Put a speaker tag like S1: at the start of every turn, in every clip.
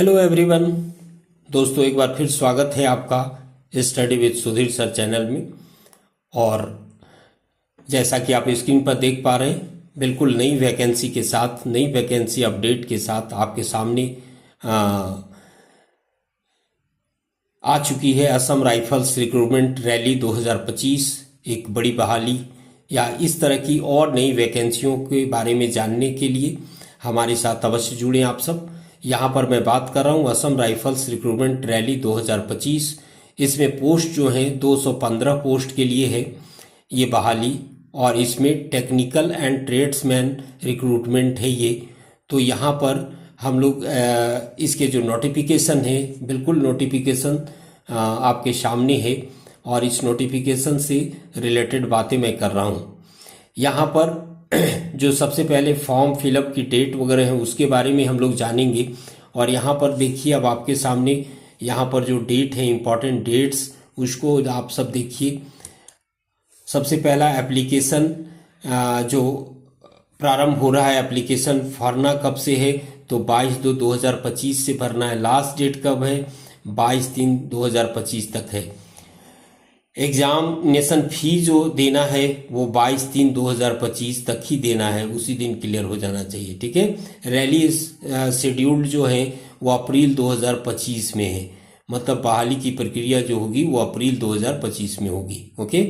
S1: Hello everyone. दोस्तों, एक बार फिर स्वागत है आपका study with Sudhir sir channel में। और जैसा कि आप स्क्रीन पर देख पा रहे हैं, बिल्कुल नई वैकेंसी के साथ, नई वैकेंसी अपडेट के साथ आपके सामने आ चुकी है असम राइफल्स रिक्रूटमेंट रैली 2025। एक बड़ी बहाली या इस तरह की और नई वैकेंसियों के बारे में जानने के लिए हमारे साथ अवश्य जुड़ें आप सब। यहाँ पर मैं बात कर रहा हूँ असम राइफल्स रिक्रूटमेंट रैली 2025। इसमें पोस्ट जो है 215 पोस्ट के लिए है ये बहाली, और इसमें टेक्निकल एंड ट्रेड्समैन रिक्रूटमेंट है ये। तो यहाँ पर हम लोग इसके जो नोटिफिकेशन है, बिल्कुल नोटिफिकेशन आपके सामने है, और इस नोटिफिकेशन से रिलेटेड बातें मैं कर रहा हूँ। यहाँ पर जो सबसे पहले फॉर्म फिलअप की डेट वगैरह है उसके बारे में हम लोग जानेंगे। और यहाँ पर देखिए, अब आपके सामने यहाँ पर जो डेट है, इम्पॉर्टेंट डेट्स, उसको आप सब देखिए। सबसे पहला एप्लीकेशन जो प्रारंभ हो रहा है, एप्लीकेशन भरना कब से है तो 22/2/2025 से भरना है। लास्ट डेट कब है? 22/3/2025 तक है। एग्जामिनेशन फी जो देना है वो 22/3/2025 तक ही देना है, उसी दिन क्लियर हो जाना चाहिए। ठीक है। रैली शेड्यूल्ड जो है वो अप्रैल 2025 में है, मतलब बहाली की प्रक्रिया जो होगी वो अप्रैल 2025 में होगी। ओके।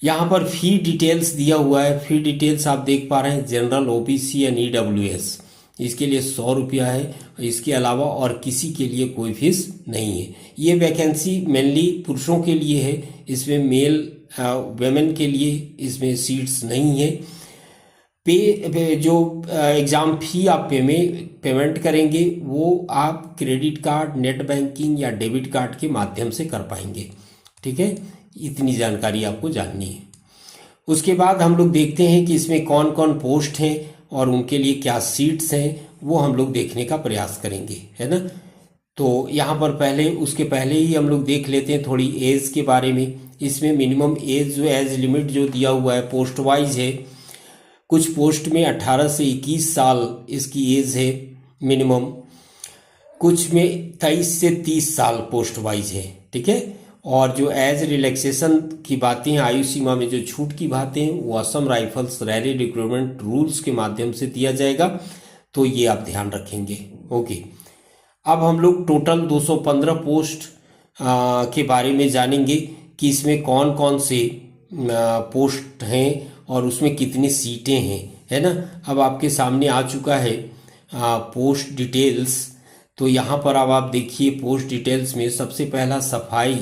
S1: यहाँ पर फी डिटेल्स दिया हुआ है। फी डिटेल्स आप देख पा रहे हैं, जनरल, ओबीसी एंड ईडब्ल्यूएस, इसके लिए 100 रुपया है। इसके अलावा और किसी के लिए कोई फीस नहीं है। ये वैकेंसी मेनली पुरुषों के लिए है, इसमें मेल वेमेन के लिए इसमें सीट्स नहीं है। जो एग्ज़ाम फी आप पेमेंट करेंगे वो आप क्रेडिट कार्ड, नेट बैंकिंग या डेबिट कार्ड के माध्यम से कर पाएंगे। ठीक है, इतनी जानकारी आपको जाननी है। उसके बाद हम लोग देखते हैं कि इसमें कौन कौन पोस्ट हैं और उनके लिए क्या सीट्स हैं, वो हम लोग देखने का प्रयास करेंगे, है ना। तो यहाँ पर उसके पहले ही हम लोग देख लेते हैं थोड़ी एज के बारे में। इसमें मिनिमम एज लिमिट जो दिया हुआ है पोस्ट वाइज है। कुछ पोस्ट में 18 से 21 साल इसकी एज है मिनिमम, कुछ में 23 से 30 साल पोस्ट वाइज है। ठीक है। और जो एज रिलैक्सेशन की बातें हैं, आयु सीमा में जो छूट की बातें हैं, वो Assam rifles rally recruitment rules के माध्यम से दिया जाएगा, तो ये आप ध्यान रखेंगे। ओके। अब हम लोग टोटल 215 पोस्ट के बारे में जानेंगे कि इसमें कौन कौन से पोस्ट हैं और उसमें कितनी सीटें हैं, है ना। अब आपके सामने आ चुका है पोस्ट डिटेल्स। तो यहाँ पर अब आप देखिए, पोस्ट डिटेल्स में सबसे पहला सफाई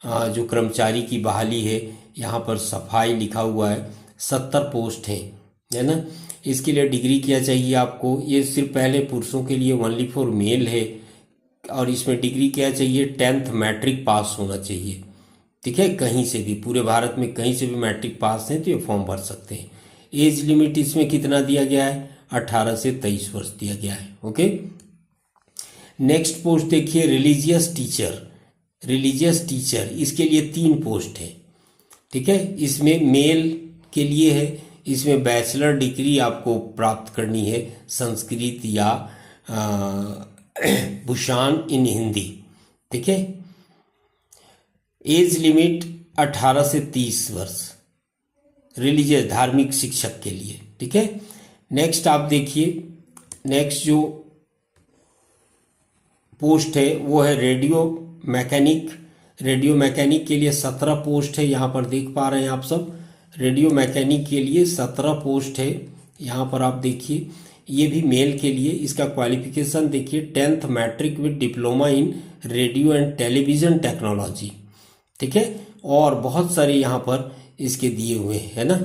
S1: जो कर्मचारी की बहाली है, यहाँ पर सफाई लिखा हुआ है। 70 पोस्ट हैं, है ना। इसके लिए डिग्री क्या चाहिए आपको? ये सिर्फ पहले पुरुषों के लिए ओनली फॉर मेल है, और इसमें डिग्री क्या चाहिए? 10th मैट्रिक पास होना चाहिए। ठीक है, कहीं से भी, पूरे भारत में कहीं से भी मैट्रिक पास हैं तो ये फॉर्म भर सकते हैं। एज लिमिट इसमें कितना दिया गया है? 18 से 23 वर्ष दिया गया है। ओके। नेक्स्ट पोस्ट देखिए, रिलीजियस टीचर। रिलीजियस टीचर, इसके लिए 3 पोस्ट है। ठीक है। इसमें मेल के लिए है, इसमें बैचलर डिग्री आपको प्राप्त करनी है संस्कृत या भूषान इन हिंदी। ठीक है। एज लिमिट 18 से 30 वर्ष, रिलीजियस धार्मिक शिक्षक के लिए। ठीक है। नेक्स्ट आप देखिए, नेक्स्ट जो पोस्ट है वो है रेडियो मैकेनिक। रेडियो मैकेनिक के लिए 17 पोस्ट है, यहाँ पर देख पा रहे हैं आप सब। रेडियो मैकेनिक के लिए 17 पोस्ट है, यहाँ पर आप देखिए। ये भी मेल के लिए। इसका क्वालिफिकेशन देखिए, 10th matric with diploma in radio and television technology. ठीक है। और बहुत सारे यहाँ पर इसके दिए हुए हैं, है ना,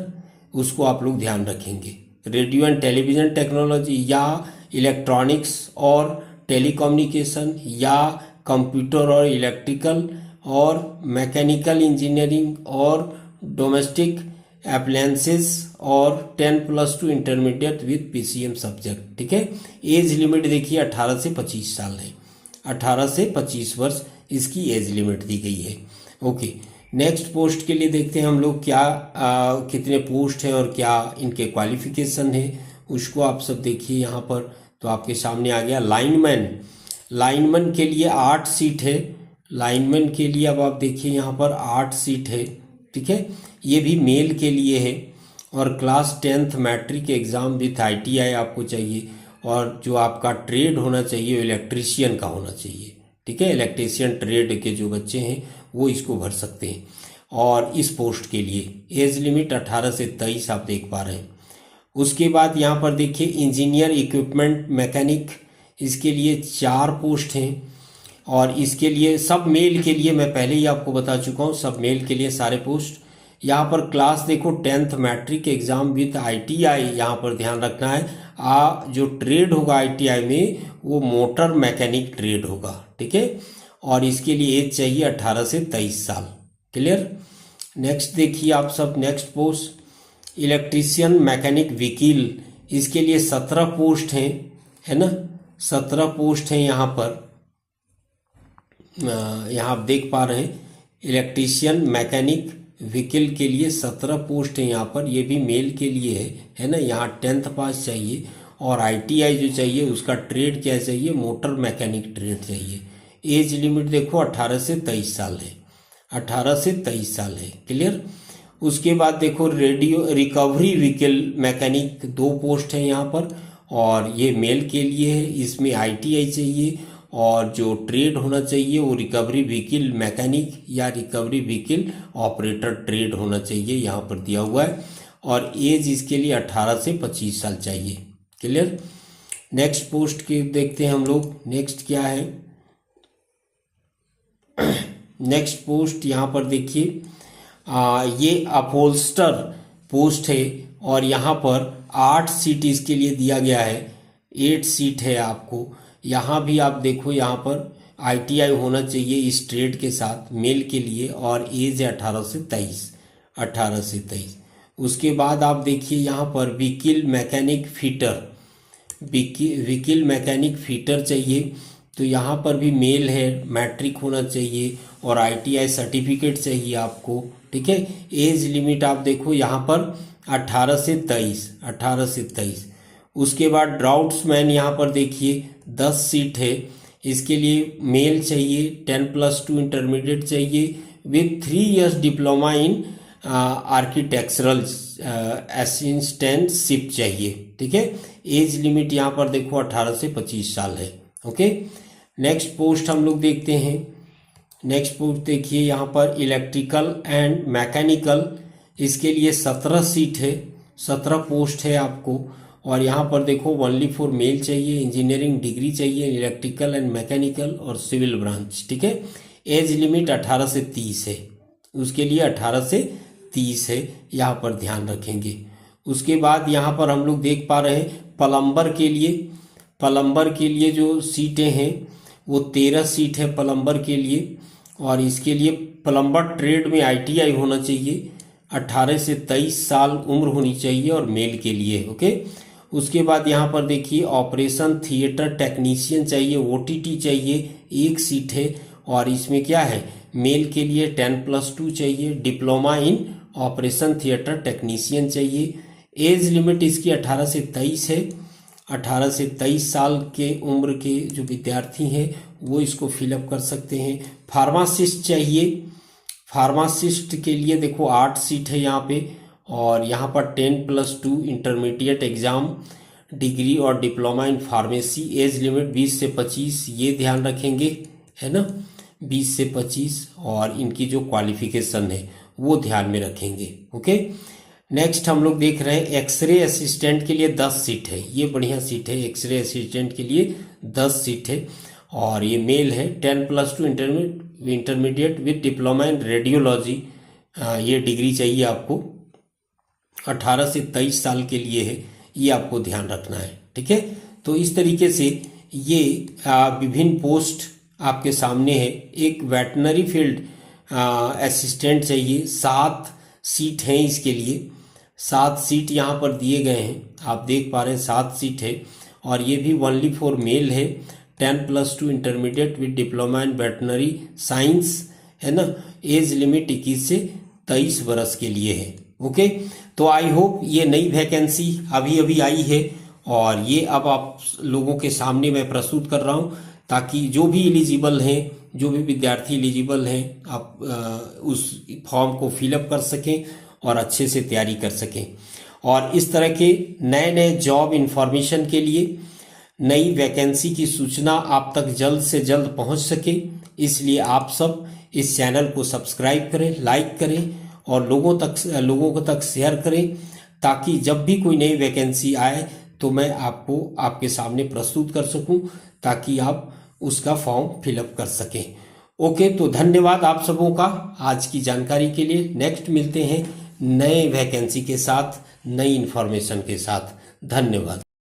S1: उसको आप लोग ध्यान रखेंगे। रेडियो एंड टेलीविज़न टेक्नोलॉजी या इलेक्ट्रॉनिक्स और टेलीकम्युनिकेशन या कंप्यूटर और इलेक्ट्रिकल और मैकेनिकल इंजीनियरिंग और डोमेस्टिक अप्लायंसेस और 10+2 इंटरमीडिएट विद पीसीएम सब्जेक्ट। ठीक है। एज लिमिट देखिए 18 से 25 साल है, 18 से 25 वर्ष इसकी एज लिमिट दी गई है। ओके। नेक्स्ट पोस्ट के लिए देखते हैं हम लोग क्या कितने पोस्ट हैं और क्या इनके क्वालिफिकेशन है, उसको आप सब देखिए यहाँ पर। तो आपके सामने आ गया। लाइनमैन, लाइनमैन के लिए 8 सीट है। लाइनमैन के लिए अब आप देखिए यहाँ पर 8 सीट है, ठीक है, ये भी मेल के लिए है। और class 10th matric exam with ITI आपको चाहिए। और जो आपका ट्रेड होना चाहिए वो इलेक्ट्रीशियन का होना चाहिए, ठीक है। इलेक्ट्रीशियन ट्रेड के जो बच्चे हैं वो इसको भर सकते हैं। और इस पोस्ट के लिए एज लिमिट 18 से 23 आप देख पा रहे हैं। उसके बाद यहाँ पर देखिए इंजीनियर इक्विपमेंट मैकेनिक, इसके लिए 4 पोस्ट हैं। और इसके लिए सब मेल के लिए मैं पहले ही आपको बता चुका हूँ, सब मेल के लिए सारे पोस्ट। यहाँ पर क्लास देखो 10th matric exam with ITI, यहाँ पर ध्यान रखना है जो ट्रेड होगा ITI में वो मोटर मैकेनिक ट्रेड होगा, ठीक है। और इसके लिए एज चाहिए 18 से 23 साल। क्लियर। नेक्स्ट देखिए आप सब, next post electrician mechanic vehicle, इसके लिए 17 पोस्ट हैं, है ना, 17 पोस्ट हैं यहाँ पर। यहाँ आप देख पा रहे हैं इलेक्ट्रीशियन मैकेनिक व्हीकल के लिए 17 पोस्ट हैं यहाँ पर। ये भी मेल के लिए है ना। यहाँ 10th पास चाहिए और ITI जो चाहिए उसका ट्रेड क्या चाहिए, मोटर मैकेनिक ट्रेड चाहिए। एज लिमिट देखो 18 से 23 साल है, 18 से 23 साल है। क्लियर। उसके बाद देखो radio recovery vehicle mechanic 2 post हैं यहाँ पर और ये मेल के लिए है। इसमें ITI चाहिए और जो ट्रेड होना चाहिए वो रिकवरी व्हीकल मैकेनिक या रिकवरी व्हीकल ऑपरेटर ट्रेड होना चाहिए, यहाँ पर दिया हुआ है। और एज इसके लिए 18 से 25 साल चाहिए। क्लियर। नेक्स्ट पोस्ट के देखते हैं हम लोग, नेक्स्ट क्या है। नेक्स्ट पोस्ट यहाँ पर देखिए ये अपहोल्स्टर पोस्ट है और यहाँ पर 8 सीट इसके लिए दिया गया है, 8 सीट है आपको। यहाँ भी आप देखो, यहाँ पर ITI होना चाहिए इस ट्रेड के साथ मेल के लिए और एज है 18 से 23, 18 से 23। उसके बाद आप देखिए यहाँ पर vehicle mechanic fitter, vehicle mechanic fitter चाहिए, तो यहाँ पर भी मेल है, मैट्रिक होना चाहिए और ITI सर्टिफिकेट चाहिए आपको, ठीक है। एज लिमिट आप देखो यहाँ पर 18 से 23, 18 से 23। उसके बाद ड्राउट्समैन यहाँ पर देखिए 10 सीट है, इसके लिए मेल चाहिए, 10+2 इंटरमीडिएट चाहिए with 3 years diploma in architectural assistantship चाहिए, ठीक है। एज लिमिट यहाँ पर देखो 18 से 25 साल है। ओके। नेक्स्ट पोस्ट हम लोग देखते हैं। नेक्स्ट पोस्ट देखिए यहाँ पर इलेक्ट्रिकल एंड मैकेनिकल, इसके लिए 17 सीट है, 17 पोस्ट है आपको। और यहाँ पर देखो ओनली फॉर मेल चाहिए, इंजीनियरिंग डिग्री चाहिए, इलेक्ट्रिकल एंड मैकेनिकल और सिविल ब्रांच, ठीक है। एज लिमिट 18 से 30 है, उसके लिए 18 से 30 है, यहाँ पर ध्यान रखेंगे। उसके बाद यहाँ पर हम लोग देख पा रहे हैं प्लम्बर के लिए, प्लम्बर के लिए जो सीटें हैं वो 13 सीट है प्लम्बर के लिए। और इसके लिए प्लम्बर ट्रेड में ITI होना चाहिए, 18 से 23 साल उम्र होनी चाहिए और मेल के लिए। ओके। उसके बाद यहाँ पर देखिए ऑपरेशन थिएटर टेक्नीशियन चाहिए, OTT चाहिए, 1 सीट है और इसमें क्या है, मेल के लिए 10+2 चाहिए, diploma in operation theatre technician चाहिए। एज लिमिट इसकी 18 से 23 है, 18 से 23 साल के उम्र के जो विद्यार्थी हैं वो इसको फिलअप कर सकते हैं। फार्मासिस्ट चाहिए, फार्मासिस्ट के लिए देखो 8 सीट है यहाँ पे और यहाँ पर 10+2 इंटरमीडिएट एग्ज़ाम, डिग्री और diploma in pharmacy. Age limit 20 से 25, ये ध्यान रखेंगे, है ना, 20 से 25। और इनकी जो क्वालिफिकेशन है वो ध्यान में रखेंगे। ओके। नेक्स्ट हम लोग देख रहे हैं एक्सरे असिस्टेंट के लिए 10 सीट है, ये बढ़िया सीट है, एक्सरे असिस्टेंट के लिए 10 सीट है और ये मेल है, 10+2 intermediate with diploma in radiology, ये डिग्री चाहिए आपको, 18 से 23 साल के लिए है, ये आपको ध्यान रखना है, ठीक है। तो इस तरीके से ये विभिन्न पोस्ट आपके सामने है। एक वेटनरी फील्ड असिस्टेंट चाहिए, 7 सीट हैं इसके लिए, 7 सीट यहाँ पर दिए गए हैं, आप देख पा रहे हैं 7 सीट है और ये भी ओनली फॉर मेल है, 10+2 intermediate with diploma in veterinary science, है ना। एज लिमिट 21 से 23 वर्ष के लिए है। ओके। तो आई होप ये नई वैकेंसी अभी अभी आई है
S2: और ये अब आप लोगों के सामने मैं प्रस्तुत कर रहा हूँ ताकि जो भी एलिजिबल हैं, जो भी विद्यार्थी एलिजिबल हैं, आप उस फॉर्म को फिलअप कर सकें और अच्छे से तैयारी कर सकें। और इस तरह के नए नए जॉब इन्फॉर्मेशन के लिए, नई वैकेंसी की सूचना आप तक जल्द से जल्द पहुंच सके, इसलिए आप सब इस चैनल को सब्सक्राइब करें, लाइक करें और लोगों तक शेयर करें, ताकि जब भी कोई नई वैकेंसी आए तो मैं आपको आपके सामने प्रस्तुत कर सकूं, ताकि आप उसका फॉर्म फिलअप कर सकें। ओके, तो धन्यवाद आप सबों का आज की जानकारी के लिए। नेक्स्ट मिलते हैं नए वैकेंसी के साथ, नई इन्फॉर्मेशन के साथ। धन्यवाद।